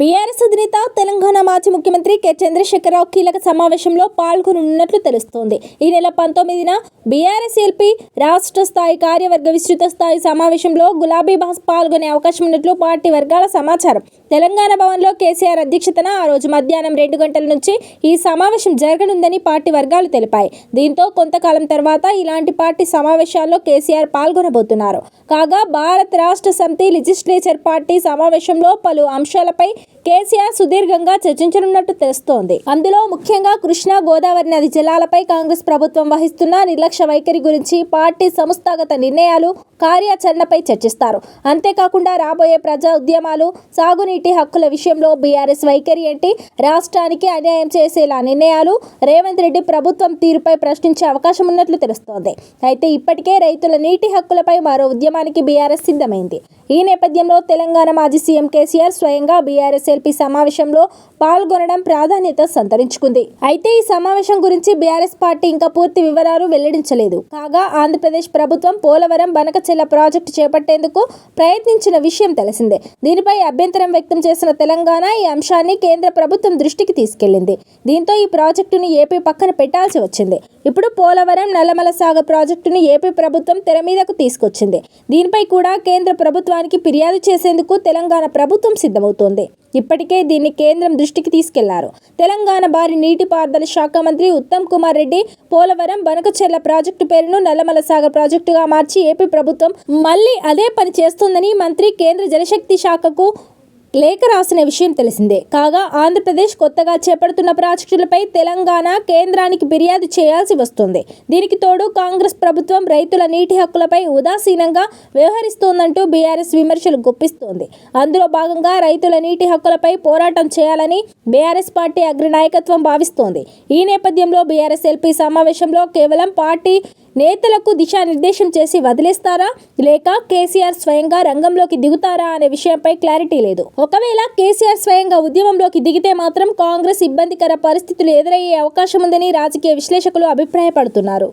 BRS అధినేత తెలంగాణ మాజీ ముఖ్యమంత్రి కె చంద్రశేఖరరావు కీలక సమావేశంలో పాల్గొనున్నట్లు తెలుస్తోంది. ఈ నెల 19న బీఆర్ఎస్ ఎల్పీ రాష్ట్ర స్థాయి కార్యవర్గ విస్తృత స్థాయి సమావేశంలో గులాబీ బాస్ పాల్గొనే అవకాశం ఉన్నట్లు పార్టీ వర్గాల సమాచారం. తెలంగాణ భవన్లో కేసీఆర్ అధ్యక్షతన ఆ రోజు మధ్యాహ్నం 2 గంటల నుంచి ఈ సమావేశం జరగనుందని పార్టీ వర్గాలు తెలిపాయి. దీంతో కొంతకాలం తర్వాత ఇలాంటి పార్టీ సమావేశాల్లో కేసీఆర్ పాల్గొనబోతున్నారు. కాగా భారత రాష్ట్ర సమితి లెజిస్లేచర్ పార్టీ సమావేశంలో పలు అంశాలపై కేసీఆర్ సుదీర్ఘంగా చర్చించనున్నట్టు తెలుస్తోంది. అందులో ముఖ్యంగా కృష్ణా గోదావరి నది జలాలపై కాంగ్రెస్ ప్రభుత్వం వహిస్తున్న నిర్లక్ష్య వైఖరి గురించి, పార్టీ సంస్థాగత నిర్ణయాలు, కార్యాచరణపై చర్చిస్తారు. అంతేకాకుండా రాబోయే ప్రజా ఉద్యమాలు, సాగునీటి హక్కుల విషయంలో బీఆర్ఎస్ వైఖరి ఏంటి, రాష్ట్రానికి అన్యాయం చేసేలా నిర్ణయాలు, రేవంత్ రెడ్డి ప్రభుత్వం తీరుపై ప్రశ్నించే అవకాశం ఉన్నట్లు తెలుస్తోంది. అయితే ఇప్పటికే రైతుల నీటి హక్కులపై మరో ఉద్యమానికి బీఆర్ఎస్ సిద్ధమైంది. ఈ నేపథ్యంలో తెలంగాణ మాజీ సీఎం కేసీఆర్ స్వయంగా బీఆర్ఎస్ ఎల్పీ సమావేశంలో పాల్గొనడం ప్రాధాన్యత సంతరించుకుంది. అయితే ఈ సమావేశం గురించి బీఆర్ఎస్ పార్టీ ఇంకా పూర్తి వివరాలు వెల్లడించలేదు. కాగా ఆంధ్రప్రదేశ్ ప్రభుత్వం పోలవరం బనకచెర్ల ప్రాజెక్టు చేపట్టేందుకు ప్రయత్నించిన విషయం తెలిసిందే. దీనిపై అభ్యంతరం వ్యక్తం చేసిన తెలంగాణ ఈ అంశాన్ని కేంద్ర ప్రభుత్వం దృష్టికి తీసుకెళ్లింది. దీంతో ఈ ప్రాజెక్టును ఏపీ పక్కన పెట్టాల్సి వచ్చింది. ఇప్పుడు పోలవరం నల్లమల సాగర్ ప్రాజెక్టును ఏపీ ప్రభుత్వం తెర మీదకు తీసుకొచ్చింది. దీనిపై కూడా కేంద్ర ప్రభుత్వానికి ఫిర్యాదు చేసేందుకు తెలంగాణ ప్రభుత్వం సిద్ధమవుతోంది. ఇప్పటికే దీన్ని కేంద్రం దృష్టికి తీసుకెళ్లారు. తెలంగాణ భారీ నీటిపారుదల శాఖ మంత్రి ఉత్తమ్ కుమార్ రెడ్డి పోలవరం బనకచెర్ల ప్రాజెక్టు పేరును నల్లమల సాగర్ ప్రాజెక్టుగా మార్చి ఏపీ ప్రభుత్వం మళ్లీ అదే పని చేస్తోందని మంత్రి కేంద్ర జలశక్తి శాఖకు లేఖ రాసిన విషయం తెలిసిందే. కాగా ఆంధ్రప్రదేశ్ కొత్తగా చేపడుతున్న ప్రాజెక్టులపై తెలంగాణ కేంద్రానికి ఫిర్యాదు చేయాల్సి వస్తుంది. దీనికి తోడు కాంగ్రెస్ ప్రభుత్వం రైతుల నీటి హక్కులపై ఉదాసీనంగా వ్యవహరిస్తోందంటూ బీఆర్ఎస్ విమర్శలు గుప్పిస్తోంది. అందులో భాగంగా రైతుల నీటి హక్కులపై పోరాటం చేయాలని బీఆర్ఎస్ పార్టీ అగ్రనాయకత్వం భావిస్తోంది. ఈ నేపథ్యంలో బీఆర్ఎస్ ఎల్పీ సమావేశంలో కేవలం పార్టీ నేతలకు దిశానిర్దేశం చేసి వదిలేస్తారా, లేక కేసీఆర్ స్వయంగా రంగంలోకి దిగుతారా అనే విషయంపై క్లారిటీ లేదు. ఒకవేళ కేసీఆర్ స్వయంగా ఉద్యమంలోకి దిగితే మాత్రం కాంగ్రెస్ ఇబ్బందికర పరిస్థితులు ఎదురయ్యే అవకాశం ఉందని రాజకీయ విశ్లేషకులు అభిప్రాయపడుతున్నారు.